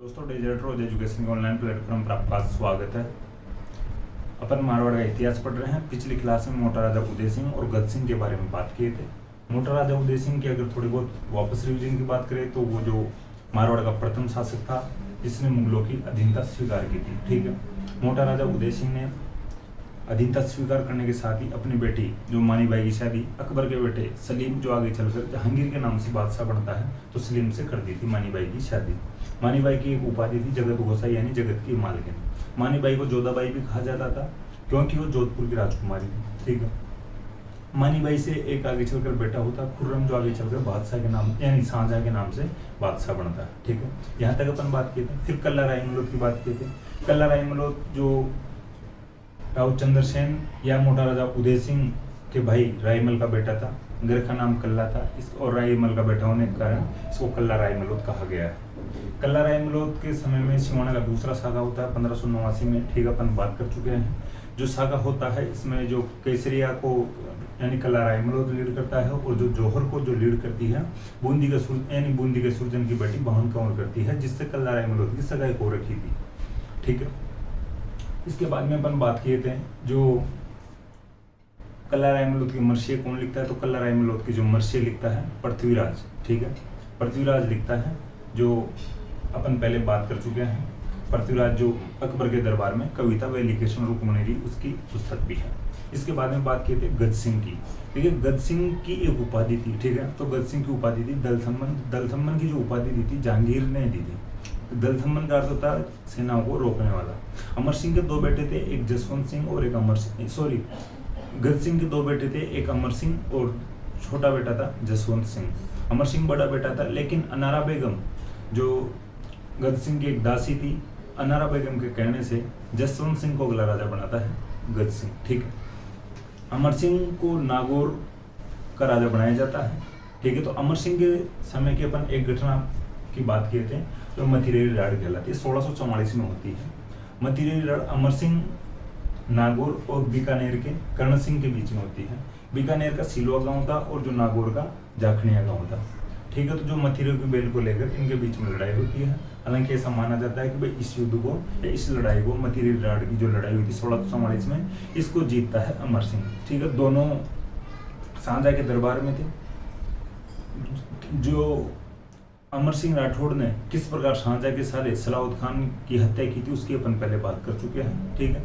दोस्तों, डिजिटल रोज एजुकेशन के online platform पर आपका स्वागत है। अपन मारवाड़ का इतिहास पढ़ रहे हैं। पिछली क्लास में मोटा राजा उदय सिंह और गद सिंह के बारे में बात किए थे। मोटा राजा उदय सिंह की अगर थोड़ी बहुत वापस रिवीजन की बात करें तो वो जो मारवाड़ का प्रथम शासक था जिसने मुगलों की अधीनता स्वीकार की थी। ठीक है, मोटा राजा उदय सिंह ने अधीनता स्वीकार करने के साथ ही अपनी बेटी जो मानीबाई की शादी अकबर के बेटे सलीम जो आगे चलकर जहांगीर के नाम से बादशाह बनता है तो सलीम से कर दी थी मानीबाई की शादी। मानीबाई की एक उपाधि थी जगत गोसाई यानी जगत की मालकिन। मानीबाई को जोधाबाई भी कहा जाता था क्योंकि वो जोधपुर की राजकुमारी थी। ठीक है, मानीबाई से एक आगे चलकर बेटा होता खुर्रम जो आगे चलकर बादशाह के नाम यानी शाहजहां के नाम से बादशाह बनता है। ठीक है, यहाँ तक अपन बात किए थे। फिर कल्ला रायमलोद की बात किए थे। कल्ला रायमलोद जो राव चंद्रसेन या मोटा राजा उदय सिंह के भाई रायमल का बेटा था। घर का नाम कल्ला था इस और रायमल का बेटा होने के कारण इसको कल्ला रायमलोद कहा गया है। कल्ला रायमलोद के समय में सिवाना का दूसरा सागा होता है 1589 में। ठीक है, अपन बात कर चुके हैं। जो सागा होता है इसमें जो केसरिया को यानी कल्ला रायमलोद लीड करता है और जो जौहर को जो लीड करती है बूंदी के सुरजन की बेटी बहन कंवर करती है, जिससे कल्ला रायमलोद की सगाई हो रखी थी। ठीक है, इसके बाद में अपन बात किए थे जो कल्ला रायमलोद की मर्सिया कौन लिखता है तो कल्ला रायमलोद की जो मर्सिया लिखता है पृथ्वीराज। ठीक है, पृथ्वीराज लिखता है जो अपन पहले बात कर चुके हैं। पृथ्वीराज जो अकबर के दरबार में कविता व लिखेशन रुकमणी उसकी पुस्तक भी है। इसके बाद में बात किए थे गद सिंह की। ठीक है, गद सिंह की एक उपाधि थी। ठीक है, तो गद सिंह की उपाधि थी दलथम्मन की जो उपाधि दी थी जहांगीर ने दी थी। दलथम्मन का अर्थ होता है सेनाओं को रोकने वाला। अमर सिंह के दो बेटे थे, एक जसवंत सिंह और एक अमर सिंह। गद सिंह के दो बेटे थे, एक अमर सिंह और छोटा बेटा था जसवंत सिंह। अमर सिंह बड़ा बेटा था, लेकिन अनारा बेगम जो गद सिंह की एक दासी थी, अनारा बेगम के कहने से जसवंत सिंह को अगला राजा बनाता है गद सिंह। ठीक है, अमर सिंह को नागौर का राजा बनाया जाता है। ठीक है, तो अमर सिंह के समय की अपन एक घटना की बात किए थे जो मथिरेरी राड़ कहलाती है, 1644 में होती है। मथिरेरी राड़ अमर सिंह नागौर और बीकानेर के कर्ण सिंह के बीच में होती है। बीकानेर का सिलवा गांव था और जो नागौर का जाखनिया गांव था। ठीक है, तो जो मथिरे की बेल को लेकर इनके बीच में लड़ाई होती है। हालांकि ऐसा माना जाता है कि भाई इस युद्ध को या इस लड़ाई को मथिरेरी राड़ की जो लड़ाई हुई थी 1644 में इसको जीतता है अमर सिंह। ठीक है, दोनों शाहजहां के दरबार में थे। जो अमर सिंह राठौड़ ने किस प्रकार शाहजहां के साले सलाउद्दीन खान की हत्या की थी उसकी अपन पहले बात कर चुके हैं। ठीक है,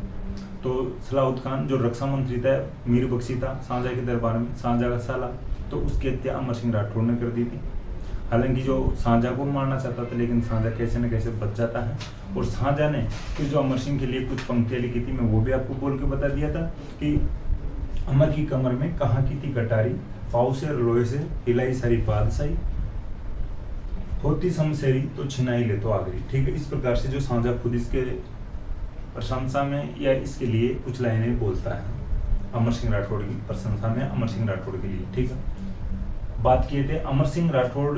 तो सलाउद्दीन खान जो रक्षा मंत्री था, मीर बख्शी था शाहजहां के दरबार में, शाहजहां का साला, तो उसकी हत्या अमर सिंह राठौड़ ने कर दी थी। हालांकि जो शाहजहां को मारना चाहता था लेकिन शाहजहां कैसे न कैसे बच जाता है। और शाहजहां ने फिर जो अमर सिंह के लिए कुछ पंक्तियां लिखी थी, मैं वो भी आपको बोल के बता दिया था कि अमर की कमर में कहाँ की थी कटारी, पाव से लोहे से हिलाई सारी बादशाही, होती समसेरी तो छिनाई ले तो आगरी। ठीक है, इस प्रकार से जो शाहजहां खुद इसके प्रशंसा में या इसके लिए कुछ लाइनें बोलता है अमर सिंह राठौड़ की प्रशंसा में अमर सिंह राठौड़ के लिए। ठीक है, बात किए थे अमर सिंह राठौड़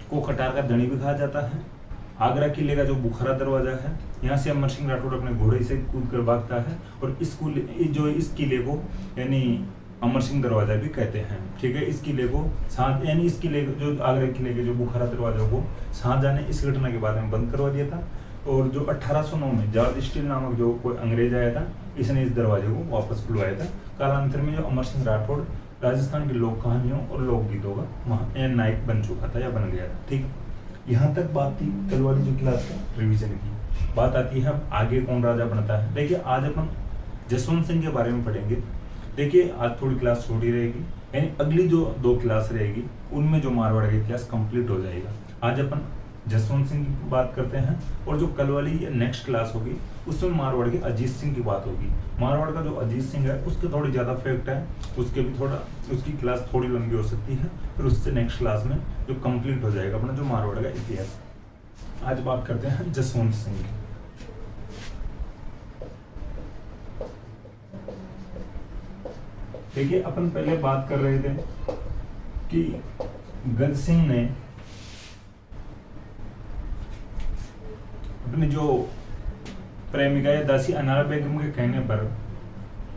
को कटार का धनी भी कहा जाता है। आगरा किले का जो बुखारा दरवाजा है यहाँ से अमर सिंह राठौड़ अपने घोड़े से कूद कर भागता है और इस किले को यानी अमर सिंह दरवाजा भी कहते हैं। ठीक है, इस किले को यानी इस किले जो आगरा किले के जो बुखारा दरवाजा को शाहजहां ने इस घटना के बाद में बंद करवा दिया था। और जो 1809 में जॉर्ज स्टील नामक जो कोई अंग्रेज आया था इसने इस दरवाजे को वापस खुलवाया था। कालांतर में जो अमर सिंह राठौड़ राजस्थान की लोक कहानियों और लोकगीतों का नायक बन चुका था या बन गया था। ठीक, यहाँ तक बात थी कल वाली जो क्लास का रिवीजन की। बात आती है अब आगे कौन राजा बनता है। देखिए, आज अपन जसवंत सिंह के बारे में पढ़ेंगे। देखिए, आज थोड़ी क्लास छोटी रहेगी, यानी अगली जो 2 क्लास रहेगी उनमें जो मारवाड़ का इतिहास कंप्लीट हो जाएगा। आज अपन जसवंत सिंह की बात करते हैं और जो कल वाली नेक्स्ट क्लास होगी उसमें मारवाड़ के अजीत सिंह की बात होगी। मारवाड़ का जो अजीत सिंह है उसके थोड़ी ज़्यादा फैक्ट है, उसकी क्लास थोड़ी लंबी हो सकती है। फिर उससे नेक्स्ट क्लास में जो कंप्लीट हो जाएगा अपना जो मारवाड़ का इतिहास। आज बात करते हैं जसवंत सिंह की। देखिए, अपन पहले बात कर रहे थे कि गद सिंह ने अपनी जो प्रेमिका या दासी अनारा बेगम के कहने पर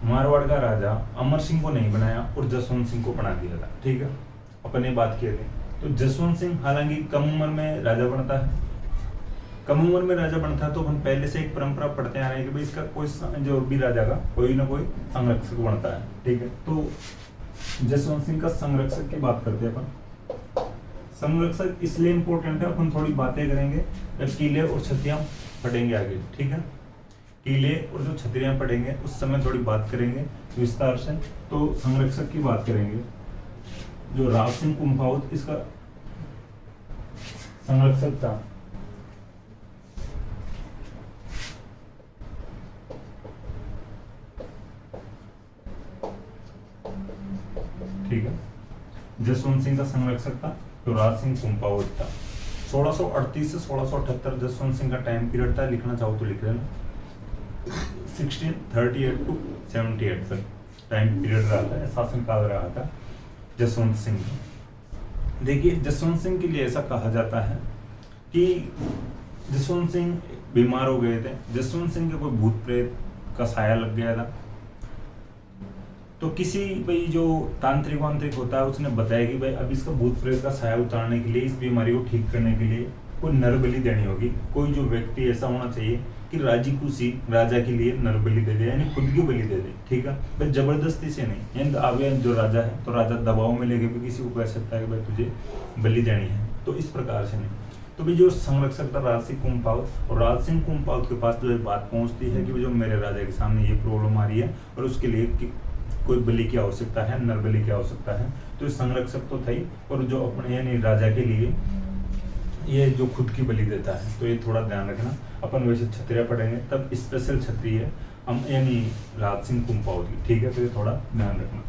मारवाड़ का राजा अमर सिंह को नहीं बनाया और जसवंत सिंह को बना दिया था। ठीक है, अपन ये बात किए थे। तो जसवंत सिंह हालांकि कम उम्र में राजा बनता है, कम उम्र में राजा बनता है तो अपन पहले से एक परंपरा पढ़ते आ रहे हैं कि भाई इसका कोई जो भी राजा का कोई ना कोई संरक्षक बनता है, ठीक है। तो जसवंत सिंह का संरक्षक की बात करते हैं अपन। संरक्षक इसलिए इंपॉर्टेंट है, अपन थोड़ी बातें करेंगे जब किले और छत्रियां पढ़ेंगे आगे, ठीक है। किले और जो छत्रियां पढ़ेंगे उस समय थोड़ी बात करेंगे विस्तार से। तो संरक्षक की बात करेंगे, जो राव सिंह कुंभावत इसका संरक्षक था। ठीक है, जसवंत सिंह का संरक्षक था तो राज सिंह कुंभावत था। 1638 से 1678 जसवंत सिंह का टाइम पीरियड था, लिखना चाहो तो लिख लेना। 1638 टू 78 तक टाइम पीरियड रहा था, शासनकाल रहा था जसवंत सिंह का। देखिए जसवंत सिंह के लिए ऐसा कहा जाता है कि जसवंत सिंह बीमार हो गए थे, जसवंत सिंह के कोई भूत प्रेत का साया लग गया था। तो किसी भाई जो तांत्रिक वांत्रिक होता है उसने बताया कि भाई अब इसका भूत प्रेत का साया उतारने के लिए, इस बीमारी को ठीक करने के लिए कोई नर बलि देनी होगी। कोई जो व्यक्ति ऐसा होना चाहिए कि राजी खुशी राजा के लिए नर बलि दे दे, यानी खुद की बलि दे दे, ठीक है। भाई जबरदस्ती से नहीं, यानी अब जो राजा है तो राजा दबाव में लेके भी किसी को कह सकता है कि भाई तुझे बलि देनी है, तो इस प्रकार से नहीं। तो भाई जो संरक्षक था राज सिंह कुंभावत, और राज सिंह कुंभावत के पास जो ये बात पहुंचती है कि जो मेरे राजा के सामने ये प्रॉब्लम आ रही है और उसके लिए कोई बलि की आवश्यकता है, नर बलि की आवश्यकता है। तो ये संरक्षक तो था ही, और जो अपने यानी राजा के लिए ये जो खुद की बलि देता है, तो ये थोड़ा ध्यान रखना। अपन वैसे क्षत्रिय पढ़ेंगे तब स्पेशल क्षत्रिय हम यानी राज सिंह कुंभावत की, ठीक है। तो ये थोड़ा ध्यान रखना।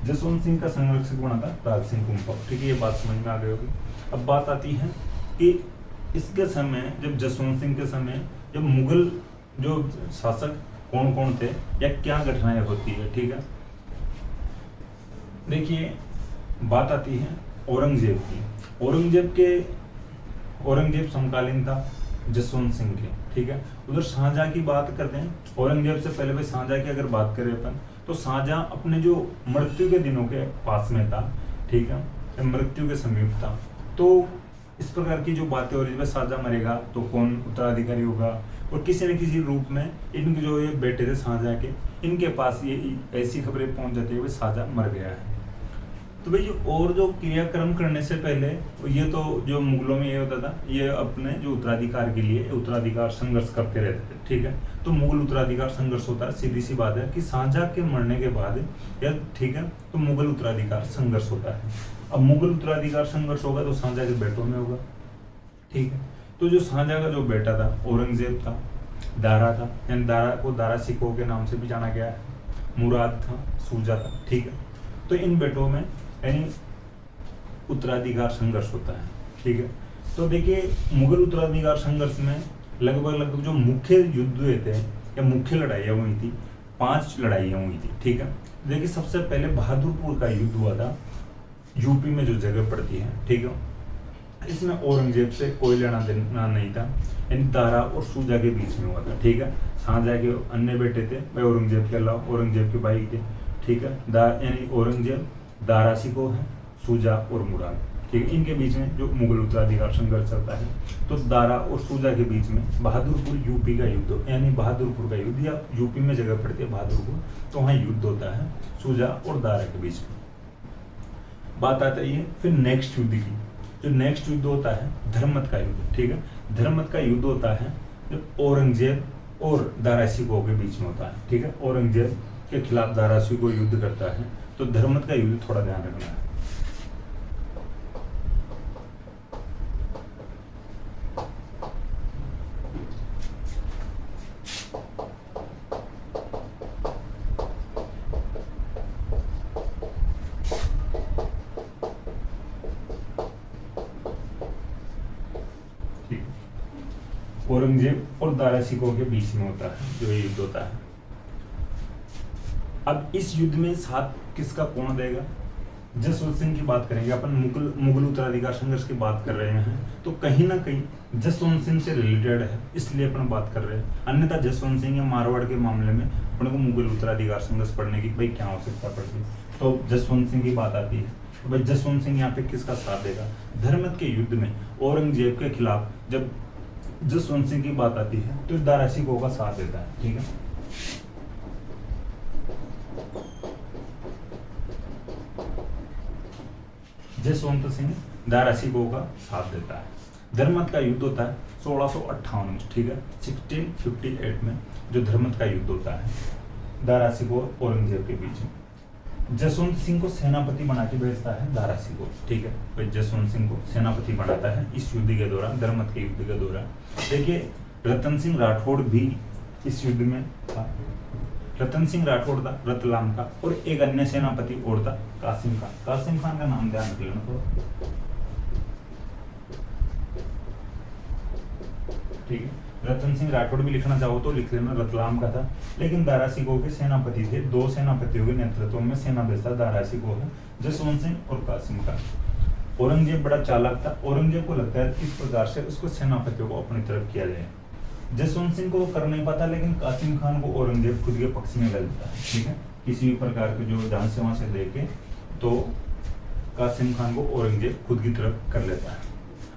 जसवंत सिंह का संरक्षक बना था राज सिंह कुंभावत, ठीक है, ये बात समझ में आ गई होगी। अब बात आती है कि इसके समय, जब जसवंत सिंह के समय जब मुगल जो शासक कौन कौन थे या क्या घटनाएं होती है, ठीक है। देखिए बात आती है औरंगजेब की। औरंगजेब समकालीन था जसवंत सिंह के, ठीक है। उधर शाहजहां की बात करते हैं, औरंगजेब से पहले भाई शाहजहां की अगर बात करें अपन, तो शाहजहां अपने जो मृत्यु के दिनों के पास में था, ठीक है, मृत्यु के समीप था। तो इस प्रकार की जो बातें हो रही है, शाहजहां मरेगा तो कौन उत्तराधिकारी होगा, और किसी न किसी रूप में इनके जो ये बेटे थे शाहजहां के, इनके पास ये ऐसी खबरें पहुंच जाती है कि शाहजहां मर गया है। तो भाई और जो क्रियाक्रम करने से पहले ये तो जो मुगलों में ये होता था, ये अपने जो उत्तराधिकार के लिए उत्तराधिकार संघर्ष करते रहते थे, ठीक है। तो मुगल उत्तराधिकार संघर्ष होता है, सीधी सी बात है कि शाहजहां के मरने के बाद या, ठीक है, तो मुगल उत्तराधिकार संघर्ष होता है। अब मुगल उत्तराधिकार संघर्ष होगा तो शाहजहां के बेटों में होगा, ठीक है। तो जो शाहजहां का जो बेटा था औरंगजेब था, दारा था, यानी दारा को दारा शिकोह के नाम से भी जाना गया है, मुराद था, सूजा था, ठीक है। तो इन बेटों में यानी उत्तराधिकार संघर्ष होता है, ठीक है। तो देखिए मुगल उत्तराधिकार संघर्ष में लगभग जो मुख्य युद्ध हुए थे या मुख्य लड़ाइयाँ हुई थी, 5 लड़ाइयाँ हुई थी, ठीक है। देखिए सबसे पहले बहादुरपुर का युद्ध हुआ था, यूपी में जो जगह पड़ती है, ठीक है। इसमें औरंगजेब से कोई लेना देना नहीं था, यानी दारा और सूजा के बीच में हुआ था, ठीक है। शाहजहां के अन्य बेटे थे भाई औरंगजेब के अलावा, औरंगजेब के भाई थे, ठीक है। यानी औरंगजेब, दारा शिकोह है, सूजा और मुराद, ठीक है। इनके बीच में जो मुगल उत्तराधिकार संघर्ष चलता है, तो दारा और सूजा के बीच में बहादुरपुर यूपी का युद्ध, यानी बहादुरपुर का युद्ध, या यूपी में जगह पड़ती है बहादुरपुर, तो वहाँ युद्ध होता है सूजा और दारा के बीच में। बात आता है फिर नेक्स्ट युद्ध की। जो नेक्स्ट युद्ध होता है धर्मत का युद्ध, ठीक है। धर्मत का युद्ध होता है जो औरंगजेब और दारा शिकोह के बीच में होता है, ठीक है। औरंगजेब के खिलाफ दारा शिकोह युद्ध करता है, तो धर्मत का युद्ध थोड़ा ध्यान रखना है। औरंगजेब और दारा शिकोह के बीच में होता है जो युद्ध होता है। अब इस युद्ध में साथ किसका कौन देगा? जसवंत सिंह की बात करेंगे अपन, मुगल उत्तराधिकार संघर्ष की बात कर रहे हैं, तो कहीं ना कहीं जसवंत सिंह से रिलेटेड है, इसलिए अपन बात कर रहे हैं। अन्यथा जसवंत सिंह या मारवाड़ के मामले में अपन को मुगल उत्तराधिकार संघर्ष पढ़ने की भाई क्या आवश्यकता पड़ती है, तो जसवंत सिंह की बात आती है। तो भाई जसवंत सिंह यहाँ पे किसका साथ देगा? धर्मत के युद्ध में औरंगजेब के खिलाफ जब जसवंत सिंह की बात आती है तो दारा सिकोह का साथ देता है, ठीक है। जसवंत सिंह दारा सिकोह का साथ देता है। धर्मत का युद्ध होता है 1658 में, ठीक है। 1658 में जो धर्मत का युद्ध होता है दारा सिकोह औरंगजेब के बीच में, जसवंत सिंह को सेनापति बना के भेजता है दारा सिकोह, ठीक है। तो जसवंत सिंह को सेनापति बनाता है इस युद्ध के दौरान, धर्मत के युद्ध के दौरान। देखिए रतन सिंह राठौड़ भी इस युद्ध में था। रतन सिंह राठौड़ था रतलाम का, और एक अन्य सेनापति और था कासिम खान। कासिम खान का नाम ध्यान रख लेना थोड़ा, ठीक है। रतन सिंह राठौड़ भी लिखना चाहो तो लिख लेना, रतलाम का था। लेकिन दारा सिकोह के सेनापति थे, दो सेनापतियों के नेतृत्व में सेना भेजता दारा सिकोह है, जसवंत सिंह और कासिम खान। औरंगजेब बड़ा चालाक था, औरंगजेब को लगता है किस प्रकार से उसको सेनापतियों को अपनी तरफ किया जाए। जसवंत सिंह को कर नहीं पाता, लेकिन कासिम खान को औरंगजेब खुद के पक्ष में ले लेता है, ठीक है। किसी भी प्रकार के जो जहां से वहां से लेके तो कासिम खान को औरंगजेब खुद की तरफ कर लेता है।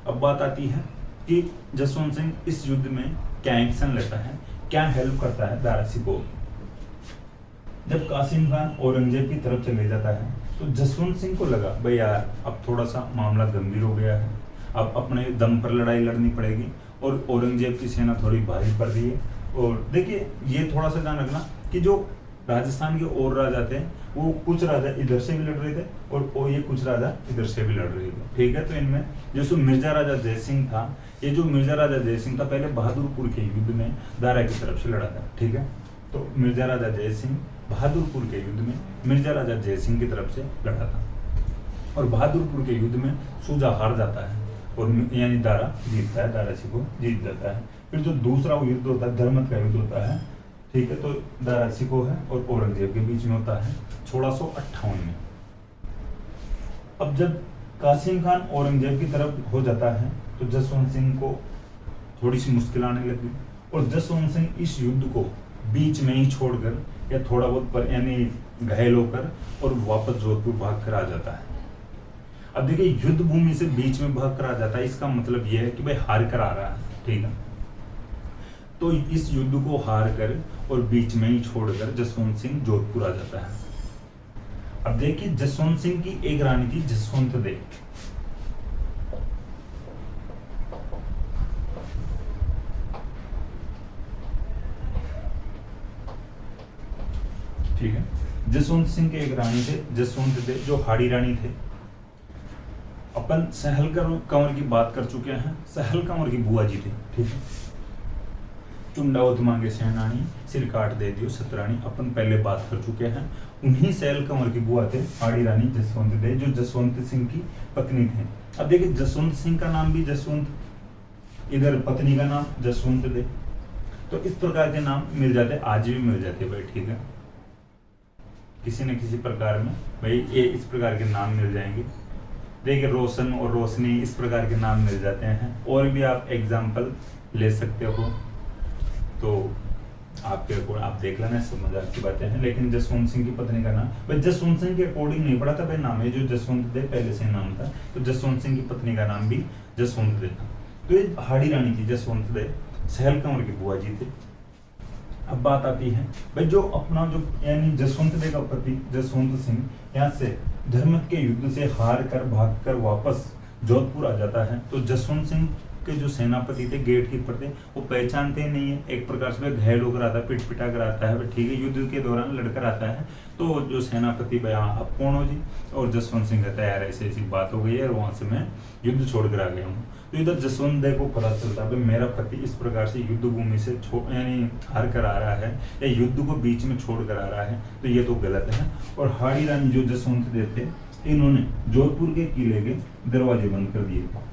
अब बात आती है कि जसवंत सिंह इस युद्ध में क्या एक्शन लेता है, क्या हेल्प करता है दारा सिकोह की। जब कासिम खान औरंगजेब की तरफ चले जाता है तो जसवंत सिंह को लगा भाई यार अब थोड़ा सा मामला गंभीर हो गया है, अब अपने दम पर लड़ाई लड़नी पड़ेगी, और औरंगजेब की सेना थोड़ी भारी पड़ रही है। और देखिए ये थोड़ा सा ध्यान रखना कि जो राजस्थान के और राजा थे वो कुछ राजा इधर से भी लड़ रहे थे और ये कुछ राजा इधर से भी लड़ रहे थे, ठीक है। तो इनमें जो मिर्जा राजा जयसिंह था, ये जो मिर्जा राजा जयसिंह था पहले बहादुरपुर के युद्ध में दारा की तरफ से लड़ा था, ठीक है। तो मिर्जा राजा जयसिंह बहादुरपुर के युद्ध में मिर्जा राजा जयसिंह की तरफ से लड़ा था, और बहादुरपुर के युद्ध में सूजा हार जाता है और यानी दारा जीतता है, दारा सिकोह जीत जाता है। फिर जो दूसरा युद्ध होता है धर्मत का युद्ध होता है, ठीक है। तो दारा सिकोह है और औरंगजेब के बीच में होता है 1658 में। अब जब कासिम खान औरंगजेब की तरफ हो जाता है तो जसवंत सिंह को थोड़ी सी मुश्किल आने लगी, और जसवंत सिंह इस युद्ध को बीच में ही छोड़कर या थोड़ा बहुत यानी घायल होकर और वापस जोधपुर भाग कर आ जाता है। अब देखिए युद्ध भूमि से बीच में भाग कर आ जाता है, इसका मतलब यह है कि भाई हार कर आ रहा है, ठीक है। तो इस युद्ध को हार कर और बीच में ही छोड़कर जसवंत सिंह जोधपुर आ जाता है। अब देखिए जसवंत सिंह की एक रानी थी जसवंत देव, ठीक है। जसवंत सिंह के एक रानी थे जसवंत देव, जो हाड़ी रानी थे। अपन सहल कंवर की बात कर चुके हैं, सहल कंवर की बुआ जी थे, ठीक है। चुंडावत मांगे सेनानी, सिर काट दे दियो सतरानी, अपन पहले बात कर चुके हैं। उन्हीं सहल कंवर की बुआ थे हाड़ी रानी जसवंत देव, जो जसवंत सिंह की पत्नी थे। अब देखिए जसवंत सिंह का नाम भी जसवंत, इधर पत्नी का नाम जसवंत देव, तो इस प्रकार के नाम मिल जाते, आज भी मिल जाते भाई, ठीक है। किसी न किसी प्रकार में भाई ये इस प्रकार के नाम मिल जाएंगे। देखिए रोशन और रोशनी इस प्रकार के नाम मिल जाते हैं, और भी आप एग्जाम्पल ले सकते हो, तो आपके को आप देख लेना, समझ आपकी बातें हैं। लेकिन जसवंत सिंह की पत्नी का नाम भाई जसवंत सिंह के अकॉर्डिंग नहीं पड़ा था भाई नाम है, जो जसवंत देव पहले से नाम था, तो जसवंत सिंह की पत्नी का नाम भी जसवंत देव था। तो ये हाड़ी रानी थी जसवंत देव, सहल कंवर की बुआ जी थे। अब बात आती है भाई जो अपना जो यानी जसवंत देव का पति जसवंत सिंह यहाँ से धर्मत के युद्ध से हार कर भाग कर वापस जोधपुर आ जाता है, तो जसवंत सिंह के जो सेनापति थे गेट कीपर थे वो पहचानते नहीं है, एक प्रकार से घायल होकर आता है, पिट पिटा कर आता है, ठीक है। युद्ध के दौरान लड़कर आता है, तो जो सेनापति भाई आप कौन हो जी, और जसवंत सिंह कहता है यार ऐसी ऐसी बात हो गई है और वहां से मैं युद्ध छोड़ कर आ गया हूँ। तो इधर जसवंत देव को पता चलता है मेरा पति इस प्रकार से युद्ध भूमि से यानी हार कर आ रहा है या युद्ध को बीच में छोड़ कर आ रहा है, तो ये तो गलत है। और हाड़ी रानी जो जसवंत देव थे, इन्होंने जोधपुर के किले के दरवाजे बंद कर दिए थे।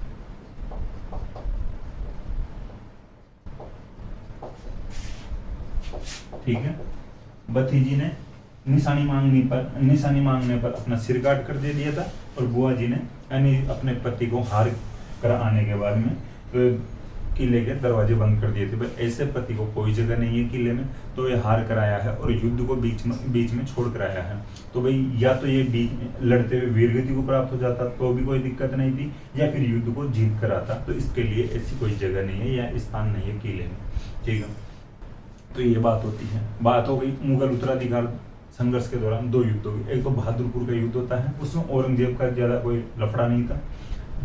ठीक है, भतीजी ने निशानी मांगने पर अपना सिर काट कर दे दिया था, और बुआ जी ने यानी अपने पति को हार कर आने के बाद में तो किले के दरवाजे बंद कर दिए थे। भाई ऐसे पति को कोई जगह नहीं है किले में, तो ये हार कराया है और युद्ध को बीच में छोड़ कर आया है। तो भाई या तो ये बीच में लड़ते हुए वीरगति को प्राप्त हो जाता तो भी कोई दिक्कत नहीं थी, या फिर युद्ध को जीत कर आता। तो इसके लिए ऐसी कोई जगह नहीं है या स्थान नहीं है किले में, ठीक है। तो ये बात होती है। बात हो गई मुगल उत्तराधिकार संघर्ष के दौरान दो युद्ध हो गए। एक तो बहादुरपुर का युद्ध होता है, उसमें औरंगजेब का ज्यादा कोई लफड़ा नहीं था।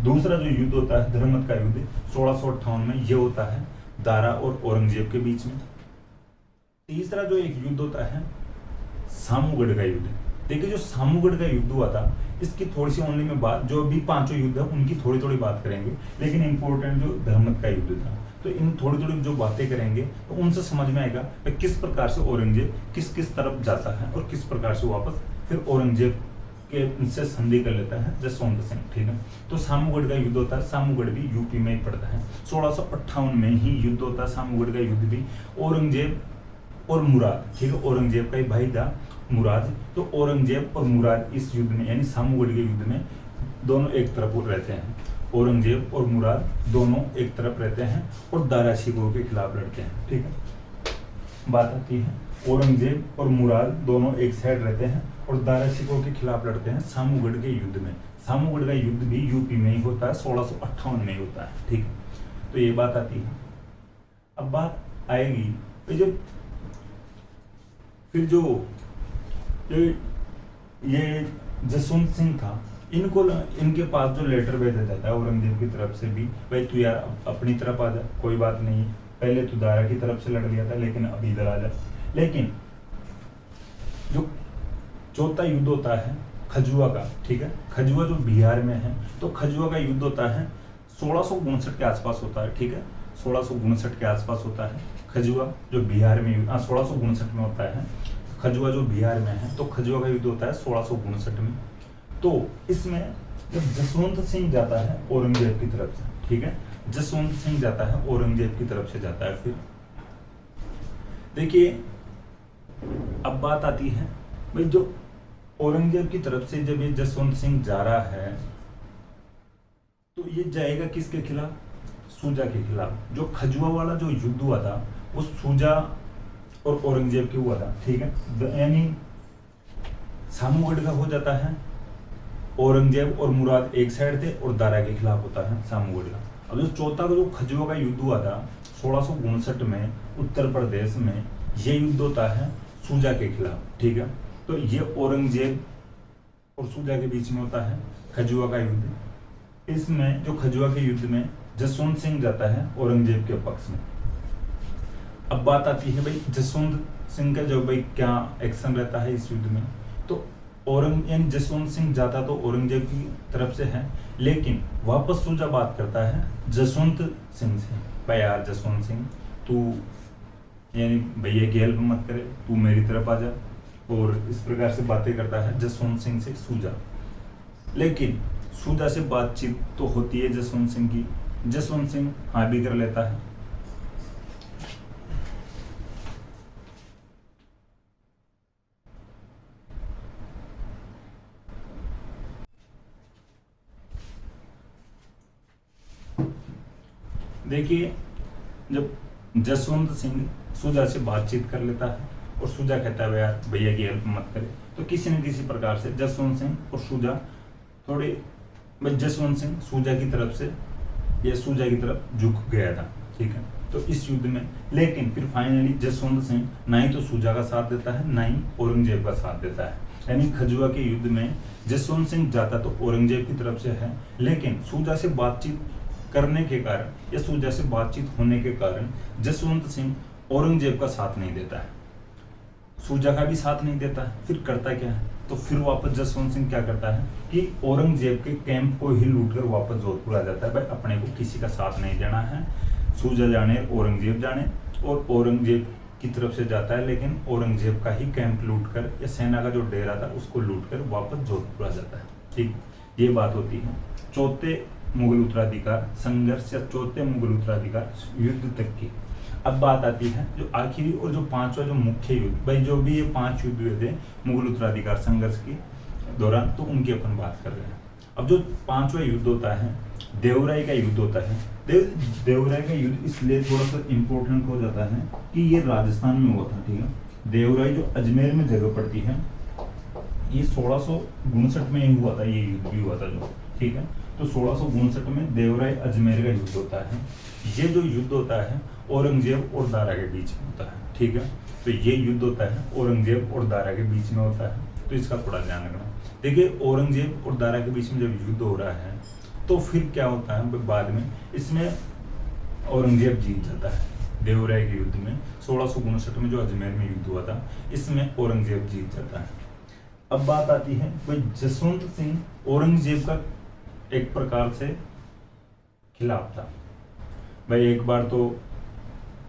दूसरा जो युद्ध होता है धर्मत का युद्ध 1658 में, ये होता है दारा और औरंगजेब के बीच में। तीसरा जो एक युद्ध होता है सामूगढ़ का युद्ध। देखिए जो सामूगढ़ का युद्ध हुआ था, इसकी थोड़ी सी ओनली में बात, जो अभी पांचों युद्ध है उनकी थोड़ी थोड़ी बात करेंगे, लेकिन इंपॉर्टेंट जो धर्मत का युद्ध था, तो इन थोड़ी थोड़ी जो बातें करेंगे तो उनसे समझ में आएगा कि किस प्रकार से औरंगजेब किस किस तरफ जाता है और किस प्रकार से वापस फिर औरंगजेब के से संधि कर लेता है जसवंत सिंह, ठीक है। तो सामूगढ़ का युद्ध होता है, सामूगढ़ भी यूपी में ही पड़ता है। 1658 में ही युद्ध होता है सामूगढ़ का युद्ध भी। औरंगजेब और मुराद, ठीक है, औरंगजेब का ही भाई था मुराद। तो औरंगजेब और मुराद इस युद्ध में यानी सामूगढ़ के युद्ध में दोनों एक तरफ रहते हैं। औरंगजेब और मुराद दोनों एक तरफ रहते हैं और दारा शिकोह के खिलाफ लड़ते हैं, ठीक है। बात आती है औरंगजेब और मुराद दोनों एक साइड रहते हैं और दारा शिकोह के खिलाफ लड़ते हैं सामूगढ़ के युद्ध में। सामूगढ़ का युद्ध भी यूपी में ही होता है, 1658 में ही होता है, ठीक है। तो ये बात आती है। अब बात आएगी जब फिर जो ये जसवंत सिंह था, इनके पास जो लेटर भेजा जाता है औरंगजेब की तरफ से भी, भाई तू यार अपनी तरफ आ जा, कोई बात नहीं, पहले तू दारा की तरफ से लड़ लिया था लेकिन अब इधर आ जा। लेकिन जो चौथा युद्ध होता है खजुआ का, ठीक है, खजुआ जो बिहार में है, तो खजुआ का युद्ध होता है 1659 के आसपास होता है, ठीक है, 1659 के आसपास होता है खजुआ जो बिहार में 1659 में होता है। खजुआ जो बिहार में है, तो खजुआ का युद्ध होता है 1659 में। तो इसमें जब जसवंत सिंह जाता है औरंगजेब की तरफ से, ठीक है, जसवंत सिंह जाता है औरंगजेब की तरफ से जाता है। फिर देखिए अब बात आती है भाई जो औरंगजेब की तरफ से जब ये जसवंत सिंह जा रहा है तो ये जाएगा किसके खिलाफ? सूजा के खिलाफ। जो खजुआ वाला जो युद्ध हुआ था वो सूजा और औरंगजेब के हुआ था, ठीक है, यानी सामूगढ़ का हो जाता है, औरंगजेब और मुराद एक साइड थे और दारा के खिलाफ होता है सामूगढ़ का। अब जो चौथा का जो खजुआ का युद्ध हुआ था 1659 में उत्तर प्रदेश में, ये युद्ध होता है सूजा के खिलाफ, ठीक है। तो ये औरंगजेब और सूजा के बीच में होता है खजुआ का युद्ध। इसमें जो खजुआ के युद्ध में जसवंत सिंह जाता है औरंगजेब के पक्ष में। अब बात आती है भाई जसवंत सिंह का जो भाई क्या एक्शन रहता है इस युद्ध में। तो यानी जसवंत सिंह जाता तो औरंगजेब की तरफ से है, लेकिन वापस सूजा बात करता है जसवंत सिंह से, भाई यार जसवंत सिंह तू यानी भैया की हेल्प मत करे, तू मेरी तरफ आ जा, और इस प्रकार से बातें करता है जसवंत सिंह से सूजा। लेकिन सूजा से बातचीत तो होती है जसवंत सिंह की, जसवंत सिंह हाँ भी कर लेता है। देखिए जब जसवंत सिंह सूजा से बातचीत कर लेता है और सूजा कहता है यार भैया की हेल्प मत करे, तो किसी न किसी प्रकार से जसवंत सिंह और सूजा थोड़े, जसवंत सिंह सूजा की तरफ से या सूजा की तरफ झुक गया था, ठीक है। तो इस युद्ध में लेकिन फिर फाइनली जसवंत सिंह ना ही तो सूजा का साथ देता है ना ही औरंगजेब का साथ देता है। यानी खजुआ के युद्ध में जसवंत सिंह जाता तो औरंगजेब की तरफ से है, लेकिन सूजा से बातचीत करने के कारण या सूजा से बातचीत होने के कारण जसवंत सिंह औरंगजेब का साथ नहीं देता है, सूजा का भी साथ नहीं देता है। फिर करता क्या है, तो फिर वापस जसवंत सिंह क्या करता है कि औरंगजेब के कैंप को ही लूटकर वापस जोधपुर आ जाता है। भाई अपने को किसी का साथ नहीं देना है, सूजा जाने औरंगजेब जाने, और औरंगजेब की तरफ से जाता है, लेकिन औरंगजेब का ही कैंप लूटकर या सेना का जो डेरा था उसको लूटकर वापस जोधपुर आ जाता है, ठीक। ये बात होती है चौथे मुगल उत्तराधिकार संघर्ष या चौथे मुगल उत्तराधिकार युद्ध तक की। अब बात आती है जो आखिरी और जो पांचवा जो मुख्य युद्ध, भाई जो भी ये 5 युद्ध हुए थे मुगल उत्तराधिकार संघर्ष के दौरान, तो उनकी अपन बात कर रहे हैं। अब जो 5वां युद्ध होता है देवराय का युद्ध होता है। देवराय का युद्ध इसलिए थोड़ा सा इम्पोर्टेंट हो जाता है कि ये राजस्थान में हुआ था, ठीक है। देवराय जो अजमेर में जगह पड़ती है, ये 1659 में ही हुआ था, ये युद्ध भी हुआ था जो, ठीक है। तो 1659 में देवराय अजमेर का युद्ध होता है। ये जो युद्ध होता है औरंगजेब और दारा के बीच में होता है, ठीक है। तो ये युद्ध होता है औरंगजेब और दारा के बीच में होता है, तो इसका थोड़ा ध्यान रखना। देखिए औरंगजेब और दारा के बीच में जब युद्ध हो रहा है तो फिर क्या होता है बाद में, इसमें औरंगजेब जीत जाता है। देवराय के युद्ध में 1659 में जो अजमेर में युद्ध हुआ था, इसमें औरंगजेब जीत जाता है। अब बात आती है भाई जसवंत सिंह औरंगजेब का एक प्रकार से खिलाफ था। भाई एक बार तो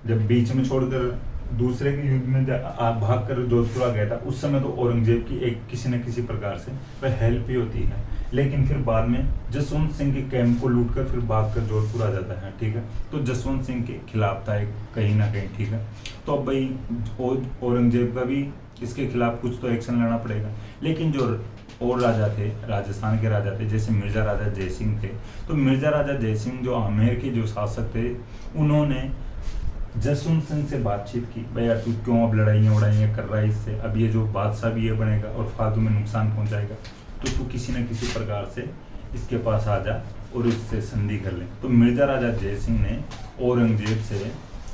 जब बीच में छोड़कर दूसरे के युद्ध में भाग कर जोधपुर आ गया था, उस समय तो औरंगजेब की एक किसी न किसी प्रकार से वह हेल्प ही होती है। लेकिन फिर बाद में जसवंत सिंह के कैंप को लूटकर फिर भागकर जोधपुर आ जाता है, ठीक है। तो जसवंत सिंह के खिलाफ था एक कहीं ना कहीं, ठीक है। तो अब भाई औरंगजेब का भी इसके खिलाफ कुछ तो एक्शन लेना पड़ेगा। लेकिन जो और राजा थे, राजस्थान के राजा थे, जैसे मिर्जा राजा जयसिंह थे, तो मिर्जा राजा जयसिंह जो आमेर के जो शासक थे, उन्होंने जसवंत सिंह से बातचीत की, भाई यार तू क्यों अब लड़ाइयाँ उड़ाइयाँ कर रहा है इससे, अब ये जो बादशाह भी ये बनेगा और फालतू में नुकसान पहुंचाएगा, तो तू किसी न किसी प्रकार से इसके पास आ जा और इससे संधि कर ले। तो मिर्जा राजा जयसिंह ने औरंगजेब से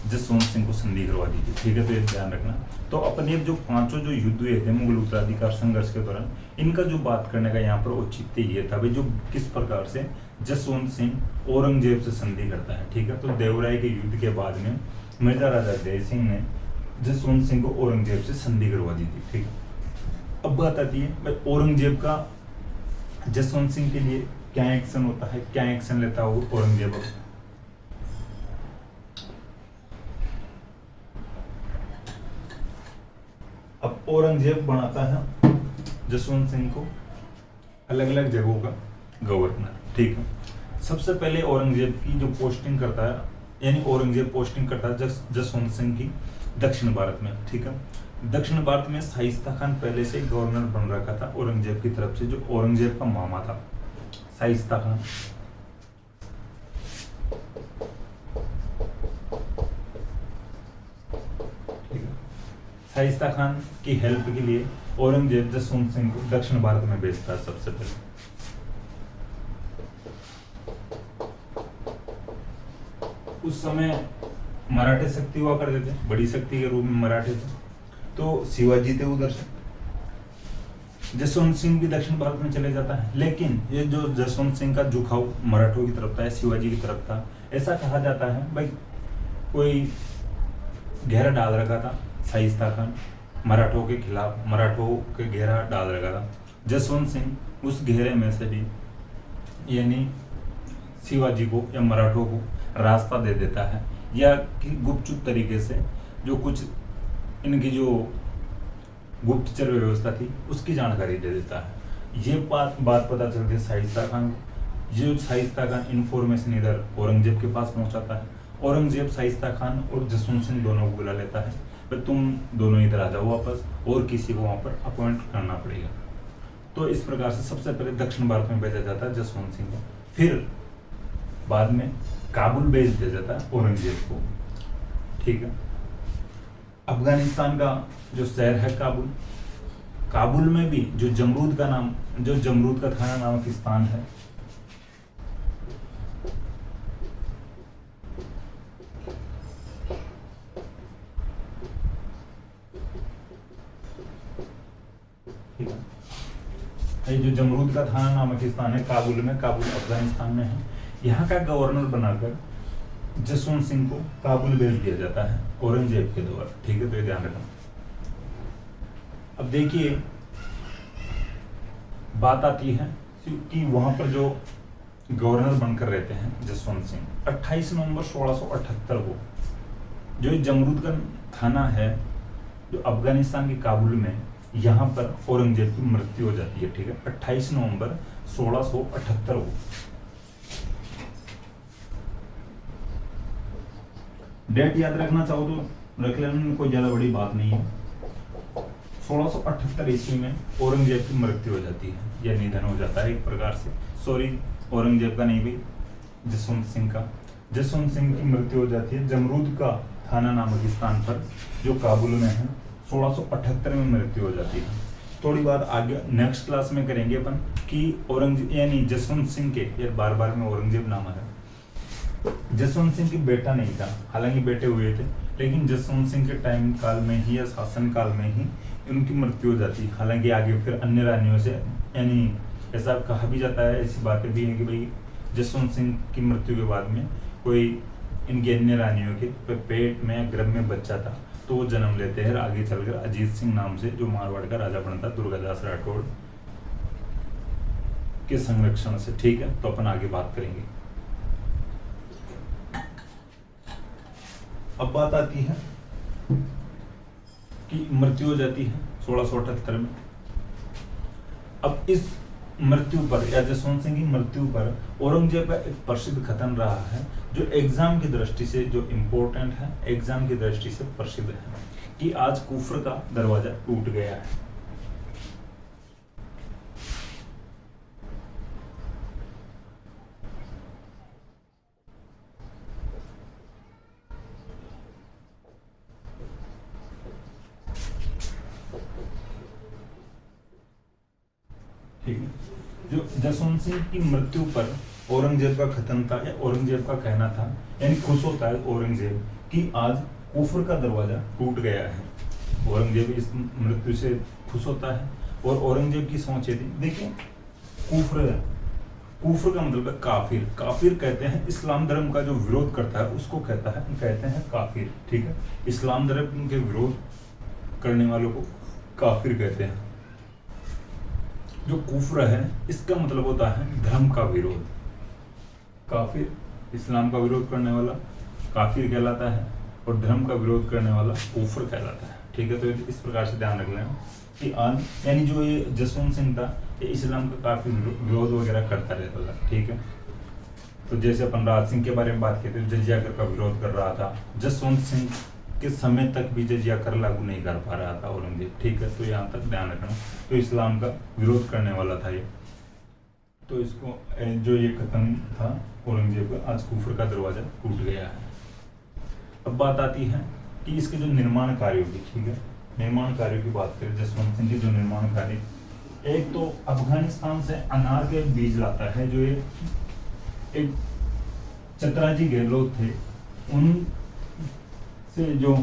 जसवंत सिंह को संधि करवा दी थी, ठीक है। तो ये ध्यान रखना। तो अपने जो पांचों जो युद्ध हुए थे मुगल उत्तराधिकार संघर्ष के दौरान, इनका जो बात करने का यहाँ पर औचित्य ये था भाई जो किस प्रकार से जसवंत सिंह औरंगजेब से संधि करता है, ठीक है। तो देवराय के युद्ध के बाद में मिर्जा राजा जयसिंह ने जसवंत सिंह को औरंगजेब से संधि करवा दी थी, ठीक है। अब बात आती है भाई औरंगजेब का जसवंत सिंह के लिए क्या एक्शन होता है, क्या एक्शन लेता है औरंगजेब। अब औरंगजेब बनाता है जसवंत सिंह को अलग अलग जगहों का गवर्नर, ठीक है। सबसे पहले औरंगजेब की जो पोस्टिंग करता है, यानी औरंगजेब पोस्टिंग करता है जसवंत सिंह की दक्षिण भारत में, ठीक है। दक्षिण भारत में शाइस्ता खान पहले से गवर्नर बन रखा था औरंगजेब की तरफ से, जो औरंगजेब का मामा था शाइस्ता खान। शाइस्ता खान की हेल्प के लिए औरंगजेब जसवंत सिंह को दक्षिण भारत में भेजता है सबसे पहले। उस समय मराठे शक्ति हुआ करते थे, बड़ी शक्ति के रूप में मराठे थे, तो शिवाजी थे उधर से। जसवंत सिंह भी दक्षिण भारत में चले जाता है, लेकिन ये जो जसवंत सिंह का झुकाव मराठों की तरफ था, शिवाजी की तरफ था। ऐसा कहा जाता है भाई कोई घेरा डाल रखा था शाइस्ता खान मराठों के खिलाफ, मराठों के घेरा डाल रखा था। जसवंत सिंह उस घेरे में से भी यानी शिवाजी को या मराठों को रास्ता दे देता है, या कि गुपचुप तरीके से जो कुछ इनकी जो गुप्तचर व्यवस्था थी उसकी जानकारी दे देता है। ये बात पता चलती है शाइस्ता खान को। ये शाइस्ता खान इन्फॉर्मेशन इधर औरंगजेब के पास पहुंचाता है। औरंगजेब शाइस्ता खान और जसवंत सिंह दोनों को बुला लेता है, पर तुम दोनों इधर आ जाओ वापस, और किसी को वहां पर अपॉइंट करना पड़ेगा। तो इस प्रकार से सबसे पहले दक्षिण भारत में भेजा जाता है जसवंत सिंह को, फिर बाद में काबुल भेज दिया जाता है औरंगजेब को, ठीक है। अफगानिस्तान का जो शहर है काबुल, काबुल में भी जो जमरूद का थाना नामक स्थान है, ठीक है। ये जो जमरूद का थाना नामक स्थान है काबुल में, काबुल अफगानिस्तान में है। यहाँ का गवर्नर बनाकर जसवंत सिंह को काबुल भेज दिया जाता है औरंगजेब के द्वारा, ठीक है। तो ये ध्यान रखना। अब देखिए बात आती है कि वहां पर जो गवर्नर बनकर रहते हैं जसवंत सिंह, 28 नवंबर 1678 को जो जमरूद का थाना है जो अफगानिस्तान के काबुल में, यहाँ पर औरंगजेब की मृत्यु हो जाती है, ठीक है। 28 नवंबर 1678 को। डेट याद रखना चाहो तो रख लेना, कोई ज्यादा बड़ी बात नहीं है। 1678 ईस्वी में औरंगजेब की मृत्यु हो जाती है या निधन हो जाता है एक प्रकार से। सॉरी, औरंगजेब का नहीं भाई, जसवंत सिंह का। जसवंत सिंह की मृत्यु हो जाती है जमरूद का थाना नामक स्थान पर, जो काबुल में है। 1678 में मृत्यु हो जाती है। थोड़ी बात आगे नेक्स्ट क्लास में करेंगे अपन कि औरंगजेब यानी जसवंत सिंह के, ये बार बार में औरंगजेब नाम है, जसवंत सिंह की बेटा नहीं था, हालांकि बेटे हुए थे, लेकिन जसवंत सिंह के टाइम काल में ही या शासन काल में ही उनकी मृत्यु हो जाती है। हालांकि आगे फिर अन्य रानियों से, यानी ऐसा कहा भी जाता है, ऐसी बातें भी हैं कि भाई जसवंत सिंह की मृत्यु के बाद में कोई इनकी अन्य रानियों के पेट में गर्भ में बच्चा था, तो वो जन्म लेते हैं आगे चलकर अजीत सिंह नाम से, जो मारवाड़ का राजा बनता दुर्गादास राठौड़ के संरक्षण से। ठीक है, तो अपन आगे बात करेंगे। अब बात आती है कि मृत्यु हो जाती है 1678 में। अब इस मृत्यु पर या जसवंत सिंह की मृत्यु पर औरंगजेब का एक प्रसिद्ध कथन रहा है, जो एग्जाम की दृष्टि से जो इम्पोर्टेंट है, एग्जाम की दृष्टि से प्रसिद्ध है, कि आज कुफ्र का दरवाजा टूट गया है। ठीक है, जो जसवंत सिंह की मृत्यु पर औरंगजेब का कथन था या औरंगजेब का कहना था, यानी खुश होता है औरंगजेब कि आज कुफ्र का दरवाजा टूट गया है। औरंगजेब इस मृत्यु से खुश होता है। और औरंगजेब की सोच ये थी, देखिए कुफ्र का मतलब है काफिर। काफिर कहते हैं इस्लाम धर्म का जो विरोध करता है उसको कहते हैं काफिर। ठीक है, इस्लाम धर्म के विरोध करने वालों को काफिर कहते हैं। जो कुफ्र है इसका मतलब होता है धर्म का विरोध। काफिर इस्लाम का विरोध करने वाला काफिर कहलाता है, और धर्म का विरोध करने वाला कुफ्र कहलाता है। ठीक है, तो इस प्रकार से ध्यान रख लेना कि यानी जो ये जसवंत सिंह था, ये इस्लाम का काफी विरोध वगैरह करता रहता था। ठीक है, तो जैसे अपन राज सिंह के बारे में बात करते थे, जजिया कर का विरोध कर रहा था। जसवंत सिंह के समय तक भी जजिया कर लागू नहीं कर पा रहा था औरंगजेब। ठीक है, तो यहाँ तक ध्यान रखना। तो इस्लाम का विरोध करने वाला था ये। तो इसको जो ये कथन था औरंगजेब का, आज कुफ्र का दरवाजा टूट गया है। अब बात आती है कि इसके जो निर्माण कार्यों की। ठीक है, निर्माण कार्यों की बात करें, जसवंत सिंह के जो निर्माण कार्य, एक तो अफगानिस्तान से अनार के बीज लाता है, जो एक चतराजी गहलोत थे, उन से जो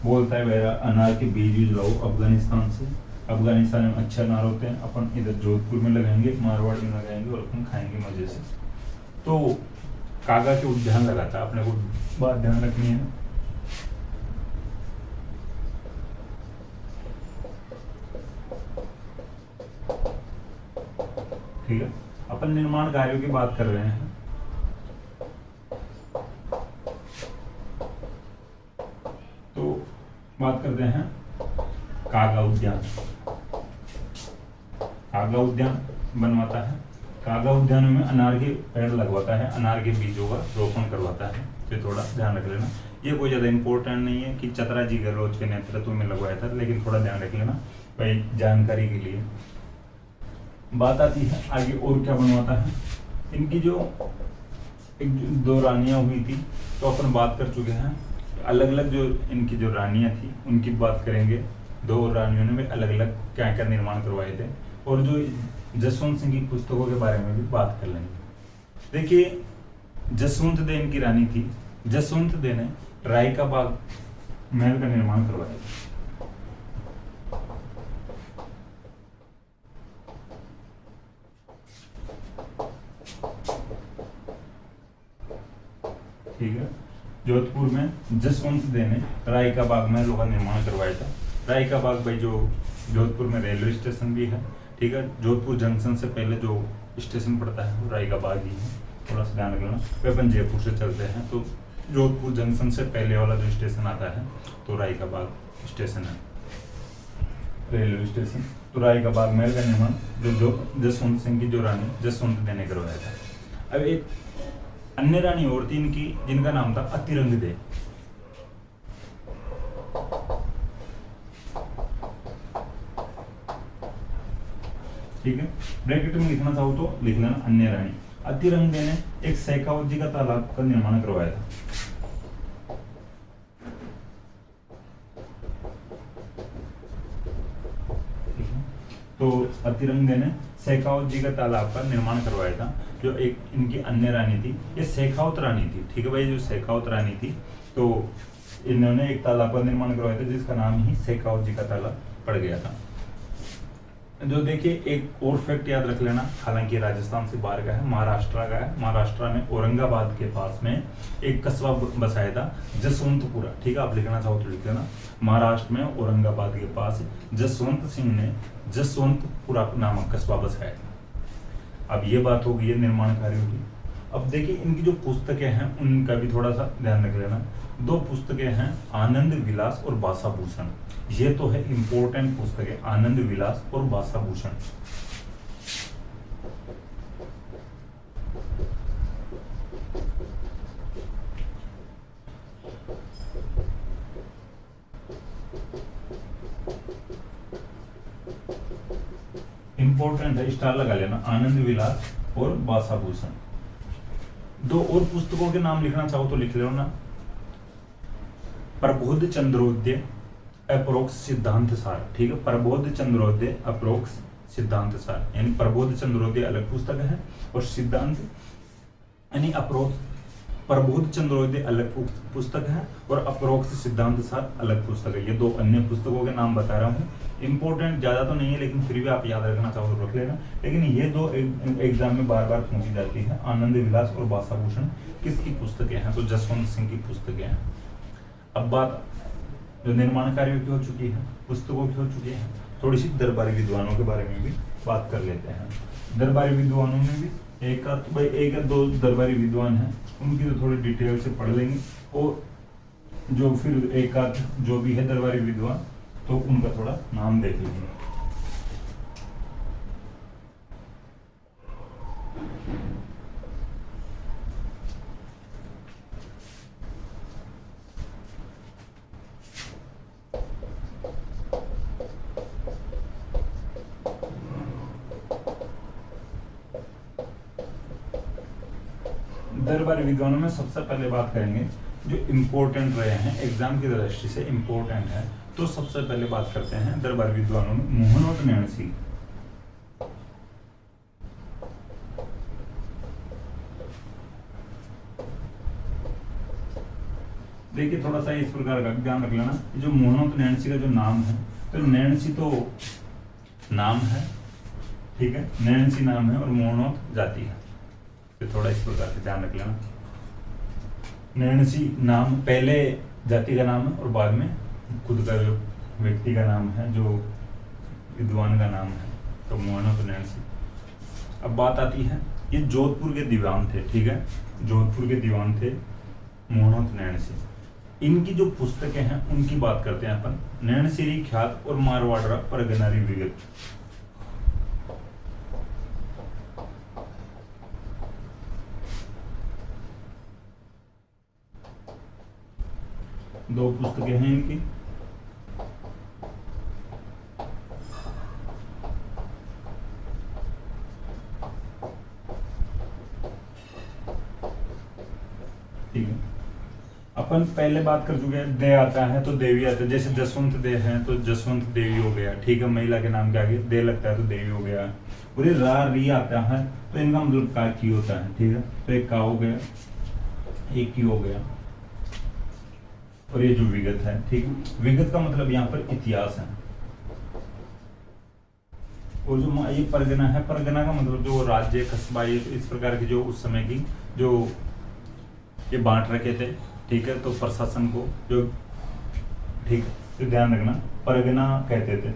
बोलता है मेरा अनार के बीज लाओ अफगानिस्तान से। अफगानिस्तान में अच्छे अनार होते हैं, अपन इधर जोधपुर में लगाएंगे, मारवाड़ में लगाएंगे और अपन खाएंगे मजे से। तो कागा के उद्यान लगाता है, अपने को बात ध्यान रखनी है। ठीक है, अपन निर्माण कार्यों की बात कर रहे हैं। तो बात करते हैं कागा उद्यान। कागा उद्यान बनवाता है। कागा उद्यान में अनार के पेड़ लगवाता है, अनार के बीजों का रोपण करवाता है। तो थोड़ा ध्यान रख लेना, ये कोई ज्यादा इंपॉर्टेंट नहीं है कि चतराजी गहलोत के नेतृत्व में लगवाया था, लेकिन थोड़ा ध्यान रख लेना भाई जानकारी के लिए। बात आती है आगे और क्या बनवाता है। इनकी जो दो रानियां हुई थी, तो अपन बात कर चुके हैं। अलग अलग जो इनकी जो रानियां थी उनकी बात करेंगे। दो रानियों ने अलग अलग क्या क्या निर्माण करवाए थे, और जो जसवंत सिंह की पुस्तकों के बारे में भी बात कर लेंगे। देखिए, जसवंत दे इनकी रानी थी। जसवंत दे ने राय का बाग महल का निर्माण करवाया था। ठीक है, जोधपुर में जसवंत दे ने राय का बाग महलों का निर्माण करवाया था। राय का बाग भाई जो जोधपुर में रेलवे स्टेशन भी है। ठीक है, जोधपुर जंक्शन से पहले जो स्टेशन पड़ता है वो राय का बाग ही है, थोड़ा सा ध्यान रखना। वे अपन जयपुर से चलते हैं तो जोधपुर जंक्शन से पहले वाला जो स्टेशन आता है तो राय का बाग स्टेशन है, रेलवे स्टेशन। तो राय का बाग महल का निर्माण जो जसवंत सिंह की जो रानी जसवंत दे ने करवाया था। अब एक अन्य रानी और थी इनकी, जिनका नाम था अतिरंग दे। ठीक है, ब्रैकेट में लिखना चाहो तो लिख लेना अन्य रानी। अतिरंग ने एक शेखावत का तालाब का निर्माण करवाया था। तो अतिरंग ने शेखावत जी का तालाब का निर्माण करवाया था, जो एक इनकी अन्य रानी थी, ये शेखावत रानी थी, ठीक है भाई, जो शेखावत रानी थी, तो इन्होंने एक तालाब का निर्माण करवाया था जिसका नाम ही शेखावत जी का तालाब पड़ गया था। जो देखिए एक और फैक्ट याद रख लेना, हालांकि राजस्थान से बाहर का है, महाराष्ट्र का है। महाराष्ट्र में औरंगाबाद के पास में एक कस्बा बसाया था जसवंतपुरा, ठीक है, आप लिखना चाहो तो लिख लेना। महाराष्ट्र में औरंगाबाद के पास जसवंत सिंह ने जसवंतपुरा नामक कस्बा बसाया था। अब ये बात हो गई है निर्माण कार्यों की। अब देखिए इनकी जो पुस्तकें हैं उनका भी थोड़ा सा ध्यान रख लेना। दो पुस्तकें हैं, आनंद विलास और भाषाभूषण। ये तो है इंपॉर्टेंट पुस्तकें, आनंद विलास और भाषाभूषण। इंपॉर्टेंट है, स्टार लगा लेना, आनंद विलास और भाषाभूषण। दो और पुस्तकों के नाम लिखना चाहो तो लिख लो ना, प्रबोध चंद्रोदय अप्रोक्स सिद्धांत सार, ठीक है, प्रबोध चंद्रोदय अप्रोक्स सिद्धांत सार, यानी प्रबोध चंद्रोदय अलग पुस्तक है और सिद्धांत यानी अप्रोक्स, प्रबोध चंद्रोदय अलग पुस्तक है और अप्रोक्स सिद्धांत सार अलग पुस्तक है। ये दो अन्य पुस्तकों के नाम बता रहा हूँ, इंपॉर्टेंट ज्यादा तो नहीं है लेकिन फिर भी आप याद रखना चाहो तो रख लेना। लेकिन ये दो एग्जाम में बार बार पूछी जाती है, आनंद विलास और भाषाभूषण किसकी पुस्तकें हैं, तो जसवंत सिंह की पुस्तकें हैं। अब बात जो निर्माण कार्यों की हो चुकी है, पुस्तकों की हो चुकी है, थोड़ी सी दरबारी विद्वानों के बारे में भी बात कर लेते हैं। दरबारी विद्वानों में भी एक या दो दरबारी विद्वान हैं, उनकी तो थोड़ी डिटेल से पढ़ लेंगे, और जो फिर एक आध जो भी है दरबारी विद्वान तो उनका थोड़ा नाम देख लेंगे। दरबारी विद्वानों में सबसे पहले बात करेंगे जो इम्पोर्टेंट रहे हैं एग्जाम की दृष्टि से इम्पोर्टेंट है, तो सबसे पहले बात करते हैं दरबारी विद्वानों में मोहनोद नैणसी। देखिए थोड़ा सा इस प्रकार का ध्यान रख लेना, जो मोहनोद नैणसी का जो नाम है, तो नैणसी तो नाम है, ठीक है, नैणसी नाम है और मोहनोद जाति है, तो थोड़ा इस प्रकार से ध्यान रख लेना। नैणसी नाम पहले जाति का नाम है और बाद में खुद का जो व्यक्ति का नाम है, जो विद्वान का नाम है, तो मोहनोद नैणसी। अब बात आती है, ये जोधपुर के दीवान थे, ठीक है, जोधपुर के दीवान थे मोहनोद नैणसी। इनकी जो पुस्तकें हैं उनकी बात करते हैं अपन, नैणसीरी ख्यात और मारवाड़ा परगनारी विगत। दो पुस्तकें हैं इनकी, ठीक है। अपन पहले बात कर चुके हैं, दे आता है तो देवी आता है, जैसे जसवंत दे है तो जसवंत देवी हो गया, ठीक है, महिला के नाम के आगे दे लगता है तो देवी हो गया। और ये रा री आता है तो इनका मतलब का की होता है, ठीक है, तो एक का हो गया, एक की हो गया, और ये जो विगत है, ठीक है, विगत का मतलब यहाँ पर इतिहास है। और जो ये परगना है, परगना का मतलब जो राज्य कस्बा, ये इस प्रकार की जो उस समय की जो ये बांट रखे थे, ठीक है, तो प्रशासन को जो, ठीक है, तो ध्यान रखना परगना कहते थे।